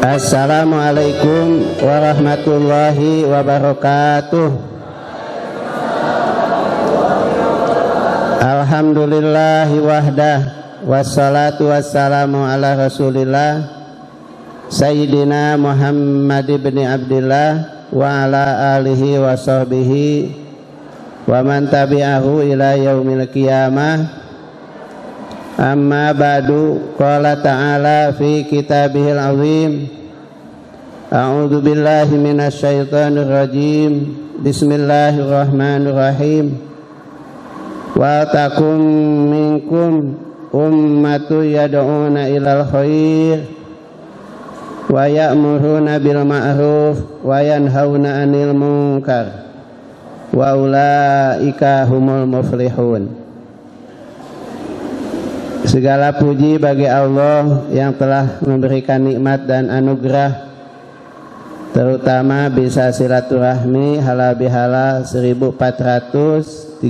Assalamualaikum warahmatullahi wabarakatuh. Alhamdulillahi wahdah, wassalatu wassalamu ala rasulillah Sayyidina Muhammad ibn Abdillah wa ala alihi wa sahbihi wa man tabi'ahu ila yaumil qiyamah. Amma ba'du, qala ta'ala fi kitabihil azim, a'udzu billahi minasy syaithanir rajim, bismillahirrahmanirrahim. Wa takum minkum ummatu yad'una ilal khair wa ya'muruna bil ma'ruf wa yanhauna 'anil munkar wa ulaika humul muflihun. Segala puji bagi Allah yang telah memberikan nikmat dan anugerah, terutama bisa silaturahmi halal bihalal 1437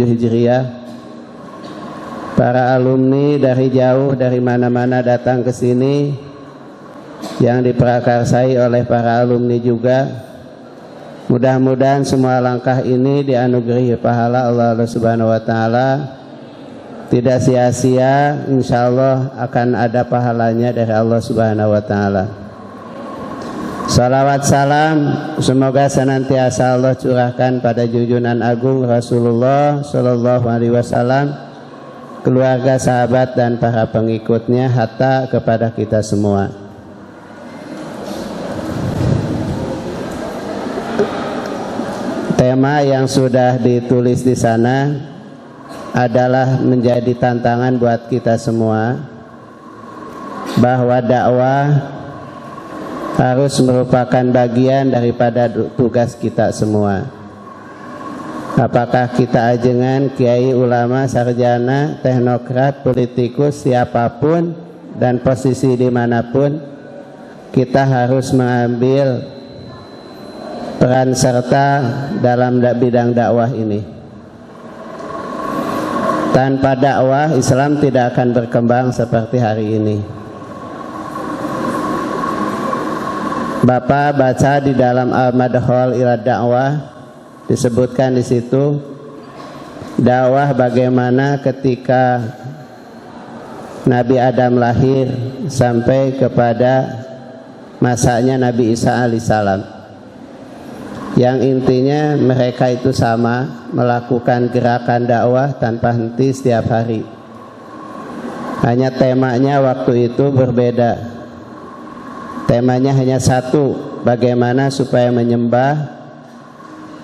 Hijriah. Para alumni dari jauh, dari mana-mana datang ke sini, yang diprakarsai oleh para alumni juga. Mudah-mudahan semua langkah ini dianugerahi pahala Allah Subhanahu wa taala. Tidak sia-sia, insyaallah akan ada pahalanya dari Allah Subhanahu wa taala. Salawat salam semoga senantiasa Allah curahkan pada junjungan agung Rasulullah sallallahu alaihi wasallam, keluarga, sahabat dan para pengikutnya, hatta kepada kita semua. Tema yang sudah ditulis di sana adalah menjadi tantangan buat kita semua, bahwa dakwah harus merupakan bagian daripada tugas kita semua. Apakah kita ajengan, kiai, ulama, sarjana, teknokrat, politikus, siapapun dan posisi dimanapun, kita harus mengambil peran serta dalam bidang dakwah ini. Tanpa dakwah, Islam tidak akan berkembang seperti hari ini. Bapak baca di dalam Al-Madkhal ila Dakwah, disebutkan di situ dakwah bagaimana ketika Nabi Adam lahir sampai kepada masanya Nabi Isa alaihissalam. Yang intinya mereka itu sama, melakukan gerakan dakwah tanpa henti setiap hari. Hanya temanya waktu itu berbeda. Temanya hanya satu, bagaimana supaya menyembah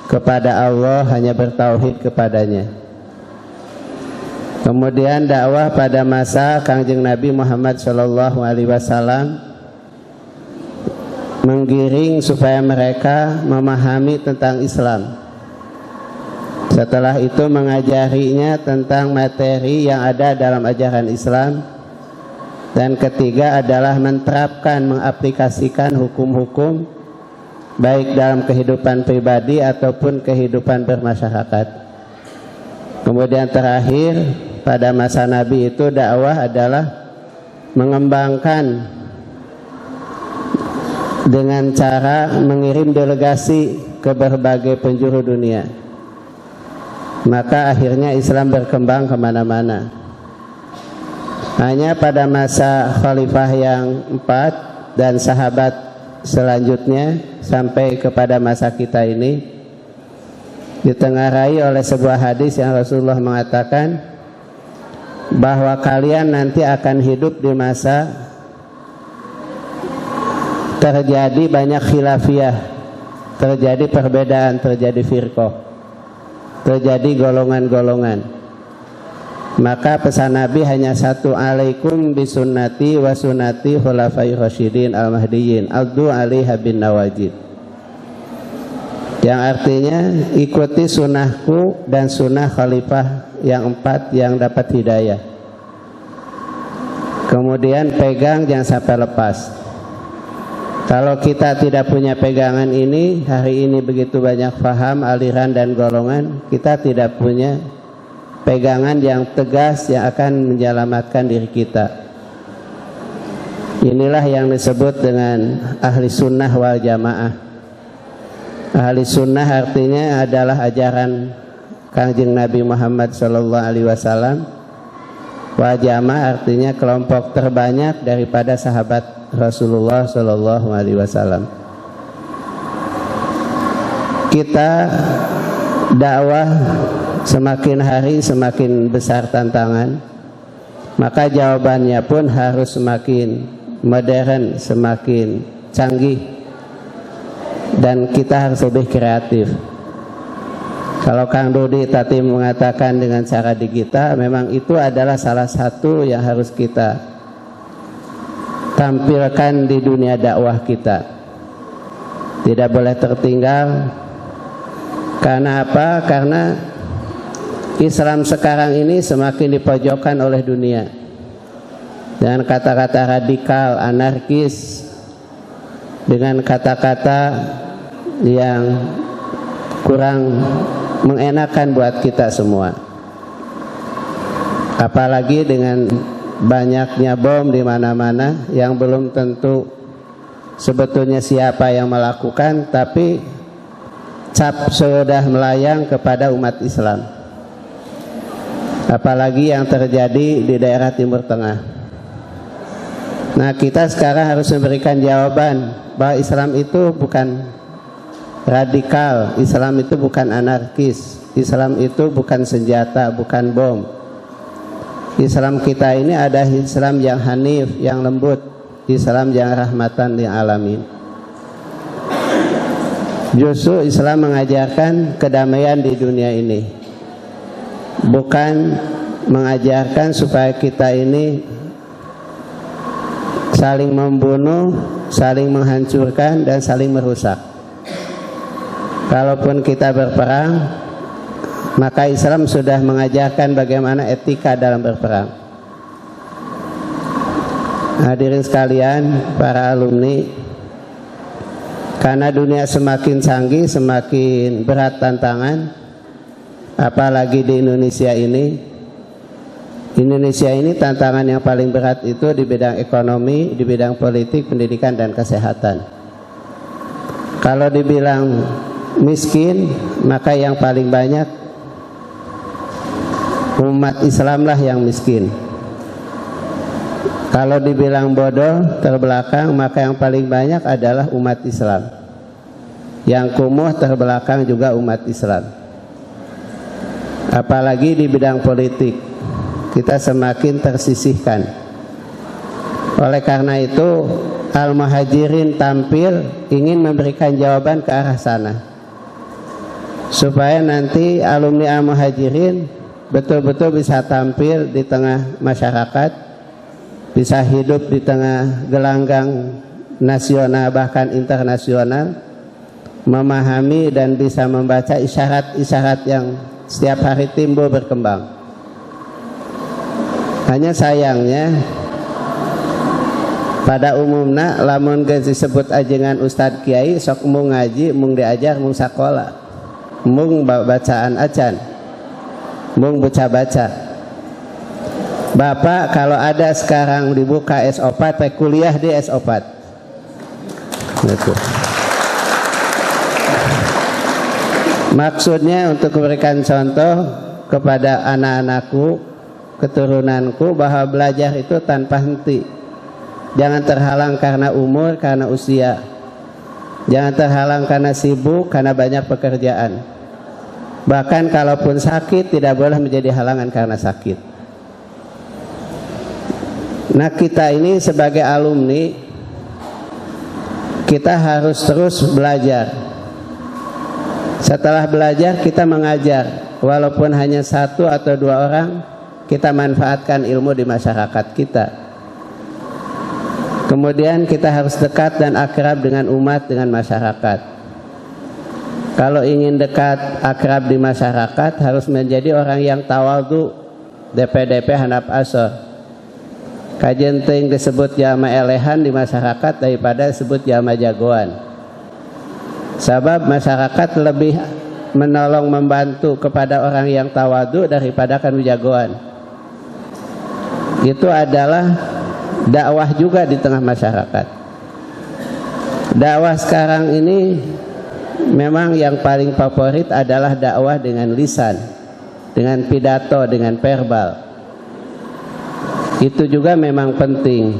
kepada Allah, hanya bertauhid kepadanya. Kemudian dakwah pada masa Kangjeng Nabi Muhammad SAW menggiring supaya mereka memahami tentang Islam. Setelah itu mengajarinya tentang materi yang ada dalam ajaran Islam. Dan ketiga adalah menerapkan, mengaplikasikan hukum-hukum baik dalam kehidupan pribadi ataupun kehidupan bermasyarakat. Kemudian terakhir pada masa Nabi itu dakwah adalah mengembangkan dengan cara mengirim delegasi ke berbagai penjuru dunia. Maka akhirnya Islam berkembang kemana-mana. Hanya pada masa khalifah yang 4 dan sahabat selanjutnya sampai kepada masa kita ini ditengarai oleh sebuah hadis yang Rasulullah mengatakan bahwa kalian nanti akan hidup di masa terjadi banyak khilafiyah, terjadi perbedaan, terjadi firqah, terjadi golongan-golongan. Maka pesan Nabi hanya satu, alaikum bisunnati wa sunnati khulafai rasyidin al-mahdiyyin addu 'alaiha bin nawajid. Yang artinya ikuti sunnahku dan sunnah khalifah yang 4 yang dapat hidayah. Kemudian pegang, jangan sampai lepas. Kalau kita tidak punya pegangan ini, hari ini begitu banyak paham, aliran dan golongan, kita tidak punya pegangan yang tegas yang akan menyelamatkan diri kita. Inilah yang disebut dengan ahli sunnah wal jamaah. Ahli sunnah artinya adalah ajaran Kangjeng Nabi Muhammad SAW. Wal jamaah artinya kelompok terbanyak daripada sahabat Rasulullah SAW. Kita dakwah semakin hari semakin besar tantangan, maka jawabannya pun harus semakin modern, semakin canggih, dan kita harus lebih kreatif. Kalau Kang Dodi tadi mengatakan dengan cara digital, memang itu adalah salah satu yang harus kita tampilkan di dunia dakwah kita. Tidak boleh tertinggal. Karena apa? Karena Islam sekarang ini semakin dipojokkan oleh dunia dengan kata-kata radikal, anarkis, dengan kata-kata yang kurang mengenakan buat kita semua. Apalagi dengan banyaknya bom di mana-mana yang belum tentu sebetulnya siapa yang melakukan, tapi cap sudah melayang kepada umat Islam. Apalagi yang terjadi di daerah Timur Tengah. Nah, kita sekarang harus memberikan jawaban bahwa Islam itu bukan radikal, Islam itu bukan anarkis, Islam itu bukan senjata, bukan bom. Islam kita ini ada Islam yang hanif, yang lembut, Islam yang rahmatan lil alamin. Justru Islam mengajarkan kedamaian di dunia ini, bukan mengajarkan supaya kita ini saling membunuh, saling menghancurkan, dan saling merusak. Kalaupun kita berperang, maka Islam sudah mengajarkan bagaimana etika dalam berperang. Hadirin sekalian, para alumni, karena dunia semakin canggih, semakin berat tantangan, apalagi di Indonesia ini. Indonesia ini tantangan yang paling berat itu di bidang ekonomi, di bidang politik, pendidikan, dan kesehatan. Kalau dibilang miskin, maka yang paling banyak umat Islam lah yang miskin. Kalau dibilang bodoh, terbelakang, maka yang paling banyak adalah umat Islam. Yang kumuh, terbelakang juga umat Islam. Apalagi di bidang politik, kita semakin tersisihkan. Oleh karena itu, Al-Muhajirin tampil ingin memberikan jawaban ke arah sana, supaya nanti alumni Al-Muhajirin betul-betul bisa tampil di tengah masyarakat, bisa hidup di tengah gelanggang nasional bahkan internasional, memahami dan bisa membaca isyarat-isyarat yang setiap hari timbul berkembang. Hanya sayangnya pada umumnya lamun geus disebut ajengan Ustadz Kiai sok mung ngaji, mung diajar, mung sakola, mung bacaan acan, mung baca-baca. Bapak kalau ada sekarang dibuka S4, kuliah di S4 gitu. Maksudnya untuk memberikan contoh kepada anak-anakku, keturunanku, bahwa belajar itu tanpa henti. Jangan terhalang karena umur, karena usia. Jangan terhalang karena sibuk, karena banyak pekerjaan. Bahkan kalaupun sakit, tidak boleh menjadi halangan karena sakit. Nah, kita ini sebagai alumni, kita harus terus belajar. Setelah belajar, kita mengajar. Walaupun hanya 1 atau 2 orang, kita manfaatkan ilmu di masyarakat kita. Kemudian kita harus dekat dan akrab dengan umat, dengan masyarakat. Kalau ingin dekat, akrab di masyarakat, harus menjadi orang yang tawadhu, DP-DP handap asor. Kajian ting disebut jama elehan di masyarakat daripada disebut jama jagoan. Sebab masyarakat lebih menolong, membantu kepada orang yang tawadhu daripada kan jagoan. Itu adalah dakwah juga di tengah masyarakat. Dakwah sekarang ini memang yang paling favorit adalah dakwah dengan lisan, dengan pidato, dengan verbal. Itu juga memang penting,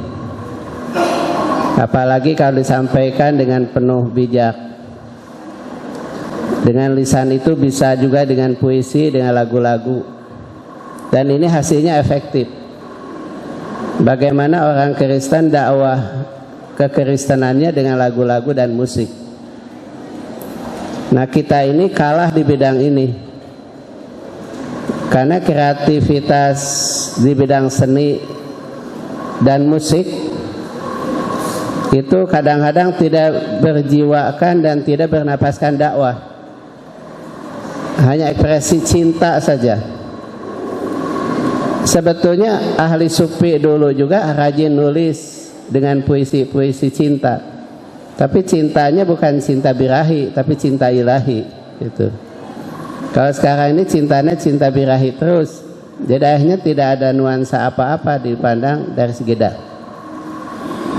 apalagi kalau disampaikan dengan penuh bijak. Dengan lisan itu bisa juga dengan puisi, dengan lagu-lagu, dan ini hasilnya efektif. Bagaimana orang Kristen dakwah kekristenannya dengan lagu-lagu dan musik. Nah, kita ini kalah di bidang ini, karena kreativitas di bidang seni dan musik itu kadang-kadang tidak berjiwakan dan tidak bernapaskan dakwah, hanya ekspresi cinta saja. Sebetulnya ahli sufi dulu juga rajin nulis dengan puisi-puisi cinta, tapi cintanya bukan cinta birahi, tapi cinta ilahi gitu. Kalau sekarang ini cintanya cinta birahi terus, jadi akhirnya tidak ada nuansa apa-apa dipandang dari segi dakwah.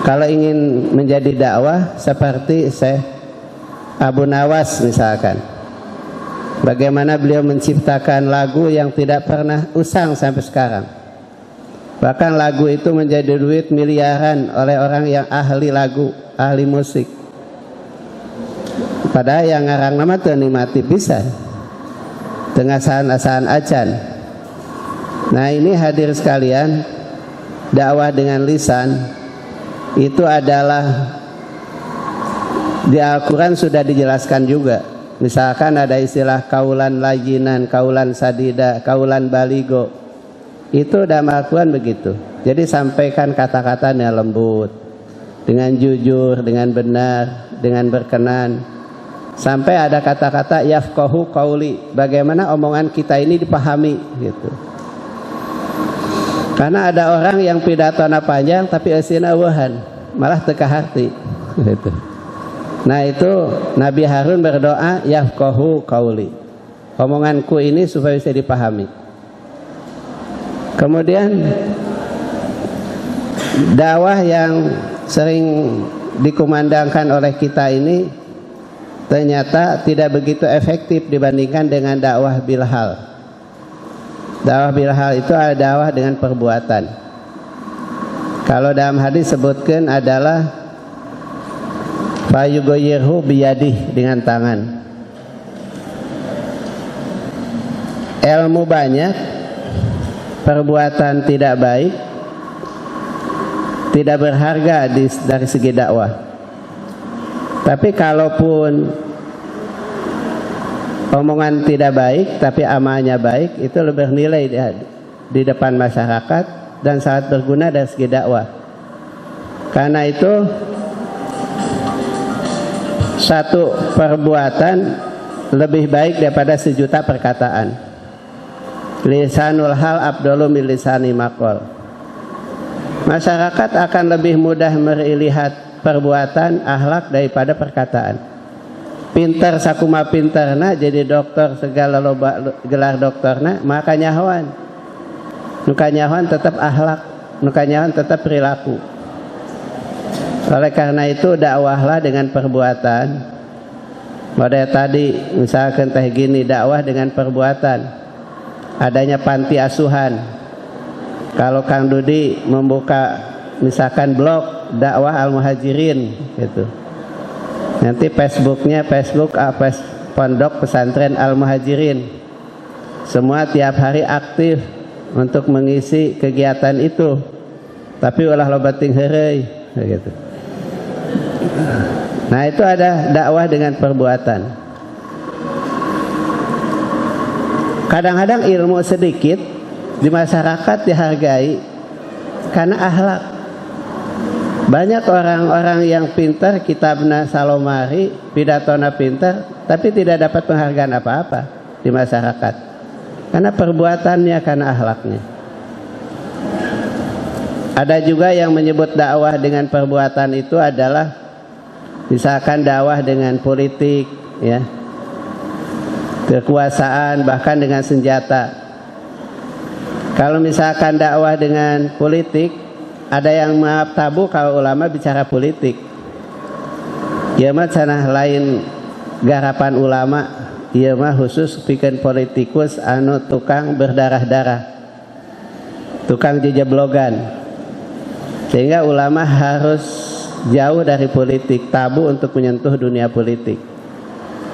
Kalau ingin menjadi dakwah seperti Syekh Abu Nawas misalkan, bagaimana beliau menciptakan lagu yang tidak pernah usang sampai sekarang. Bahkan lagu itu menjadi duit miliaran oleh orang yang ahli lagu, ahli musik. Padahal yang ngarang nama tuh nikmati bisa dengan asan-asan acan. Nah, ini hadir sekalian, dakwah dengan lisan itu adalah di Al-Quran sudah dijelaskan juga. Misalkan ada istilah kaulan lajinan, kaulan sadida, kaulan baligo. Itu dalam Al-Quran begitu. Jadi sampaikan kata-katanya lembut, dengan jujur, dengan benar, dengan berkenan. Sampai ada kata-kata yafqahu qauli, bagaimana omongan kita ini dipahami gitu. Karena ada orang yang pidatona panjang tapi eusina eueuhan, malah teka hati gitu. Nah, itu Nabi Harun berdoa yafqahu qauli, omonganku ini supaya bisa dipahami. Kemudian dakwah yang sering dikumandangkan oleh kita ini ternyata tidak begitu efektif dibandingkan dengan dakwah bilhal. Dakwah bilhal itu adalah dakwah dengan perbuatan. Kalau dalam hadis sebutkan adalah fayugoyirhu biyadih, dengan tangan. Ilmu banyak, perbuatan tidak baik, tidak berharga dari segi dakwah. Tapi kalaupun omongan tidak baik tapi amalnya baik, itu lebih bernilai di depan masyarakat dan sangat berguna dari segi dakwah. Karena itu satu perbuatan lebih baik daripada 1.000.000 perkataan. Lisanul hal abdollu min lisani maqal. Masyarakat akan lebih mudah melihat perbuatan akhlak daripada perkataan. Pintar sakuma pintarna jadi dokter segala loba gelar dokterna, maka nyahoan. Nuka nyahoan tetap akhlak, nuka nyahoan tetap perilaku. Oleh karena itu dakwahlah dengan perbuatan. Model tadi misalkan teh gini, dakwah dengan perbuatan. Adanya panti asuhan. Kalau Kang Dudi membuka misalkan blog dakwah Al-Muhajirin gitu. Nanti Facebooknya Facebook Pondok Pesantren Al-Muhajirin. Semua tiap hari aktif untuk mengisi kegiatan itu. Tapi ulah loba ting heureuy gitu. Nah, itu ada dakwah dengan perbuatan. Kadang-kadang ilmu sedikit di masyarakat dihargai karena akhlak. Banyak orang-orang yang pintar, kitabna salomari, pidatona pintar, tapi tidak dapat penghargaan apa-apa di masyarakat. Karena perbuatannya, karena akhlaknya. Ada juga yang menyebut dakwah dengan perbuatan itu adalah misalkan dakwah dengan politik, ya, kekuasaan, bahkan dengan senjata. Kalau misalkan dakwah dengan politik, ada yang maaf tabu kalau ulama bicara politik. Ya mah cenah lain garapan ulama, ieu mah khusus pikeun politikus anu tukang berdarah-darah, tukang jejeblogan. Sehingga ulama harus jauh dari politik, tabu untuk menyentuh dunia politik.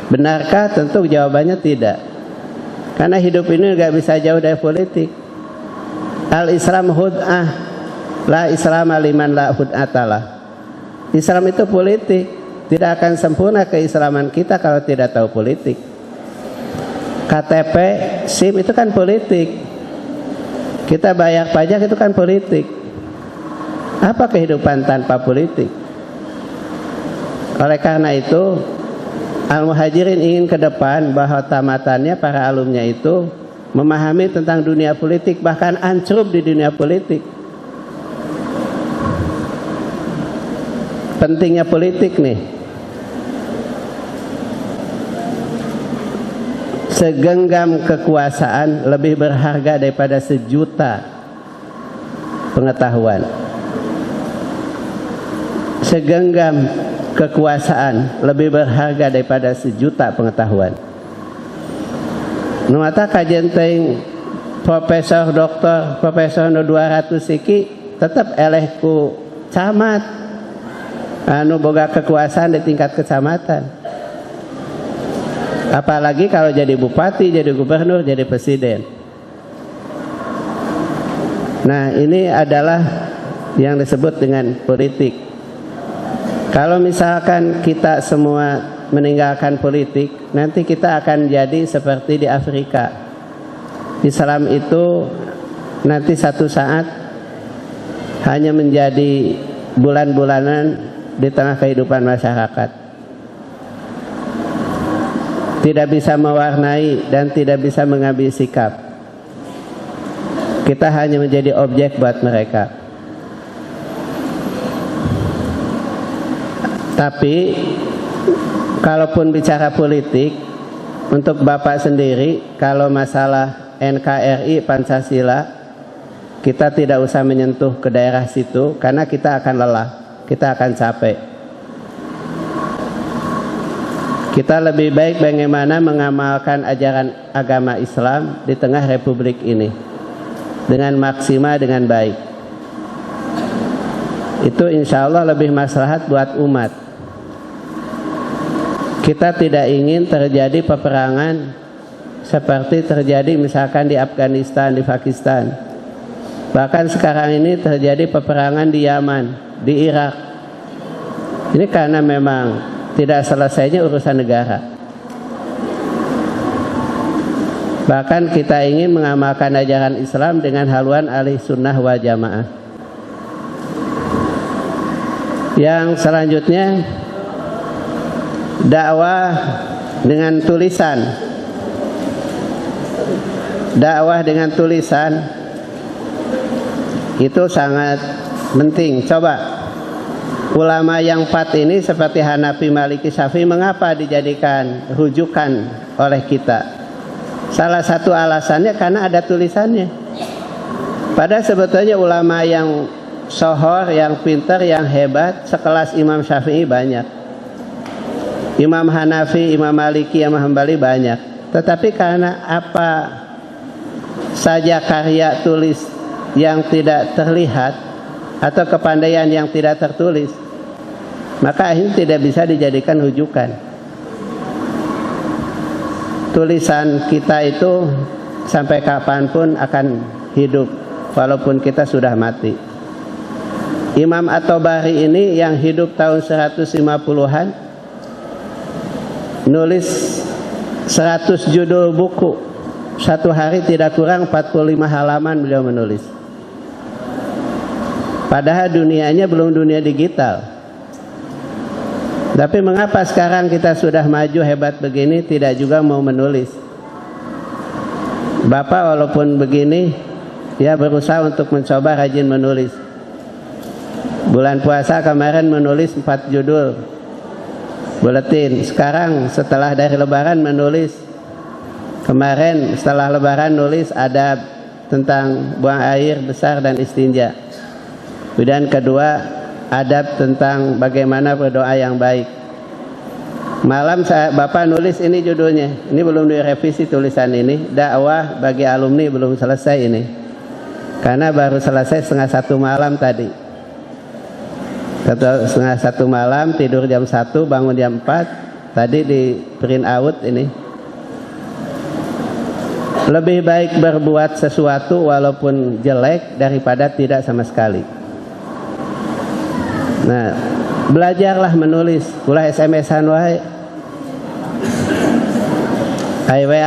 Benarkah? Tentu jawabannya tidak. Karena hidup ini nggak bisa jauh dari politik. Al-Islam hud'ah, la Islam liman la hud'atalah. Islam itu politik. Tidak akan sempurna keislaman kita kalau tidak tahu politik. KTP, SIM itu kan politik. Kita bayar pajak itu kan politik. Apa kehidupan tanpa politik? Oleh karena itu, Al-Muhajirin ingin ke depan bahwa tamatannya para alumnya itu memahami tentang dunia politik, bahkan ancrup di dunia politik. Pentingnya politik nih. Segenggam kekuasaan lebih berharga daripada sejuta pengetahuan. Segenggam kekuasaan lebih berharga daripada sejuta pengetahuan. Nuata kajian teuing profesor doktor profesor nu 200 siki tetap eleh ku camat anu boga kekuasaan di tingkat kecamatan. Apalagi kalau jadi bupati, jadi gubernur, jadi presiden. Nah, ini adalah yang disebut dengan politik. Kalau misalkan kita semua meninggalkan politik, nanti kita akan jadi seperti di Afrika. Islam itu nanti satu saat hanya menjadi bulan-bulanan di tengah kehidupan masyarakat. Tidak bisa mewarnai dan tidak bisa mengambil sikap. Kita hanya menjadi objek buat mereka. Tapi kalaupun bicara politik, untuk Bapak sendiri, kalau masalah NKRI Pancasila, kita tidak usah menyentuh ke daerah situ karena kita akan lelah, kita akan capek. Kita lebih baik bagaimana mengamalkan ajaran agama Islam di tengah republik ini dengan maksimal, dengan baik. Itu insya Allah lebih maslahat buat umat. Kita tidak ingin terjadi peperangan seperti terjadi misalkan di Afghanistan, di Pakistan. Bahkan sekarang ini terjadi peperangan di Yaman, di Irak. Ini karena memang tidak selesainya urusan negara. Bahkan kita ingin mengamalkan ajaran Islam dengan haluan ahli sunnah wal jamaah. Yang selanjutnya, dakwah dengan tulisan. Dakwah dengan tulisan itu sangat penting. Coba ulama yang 4 ini seperti Hanafi, Maliki, Syafi'i mengapa dijadikan rujukan oleh kita? Salah satu alasannya karena ada tulisannya. Padahal sebetulnya ulama yang sohor, yang pintar, yang hebat sekelas Imam Syafi'i banyak. Imam Hanafi, Imam Maliki, Imam Hambali banyak. Tetapi karena apa saja karya tulis yang tidak terlihat atau kepandaian yang tidak tertulis, maka akhirnya tidak bisa dijadikan rujukan. Tulisan kita itu sampai kapanpun akan hidup walaupun kita sudah mati. Imam At-Tabari ini yang hidup tahun 150-an nulis 100 judul buku. Satu hari tidak kurang 45 halaman beliau menulis. Padahal dunianya belum dunia digital. Tapi mengapa sekarang kita sudah maju hebat begini tidak juga mau menulis? Bapak walaupun begini, ya berusaha untuk mencoba rajin menulis. Bulan puasa kemarin menulis 4 judul buletin. Sekarang setelah dari lebaran menulis. Kemarin setelah lebaran nulis adab tentang buang air besar dan istinja. Kemudian kedua, adab tentang bagaimana berdoa yang baik. Malam Bapak nulis ini judulnya, ini belum direvisi tulisan ini, dakwah bagi alumni belum selesai ini, karena baru selesai 1:30 malam tadi. 1:30 malam, tidur jam 1, bangun jam 4, tadi di print out ini. Lebih baik berbuat sesuatu walaupun jelek daripada tidak sama sekali. Nah, belajarlah menulis, ulah SMS-an wae. WA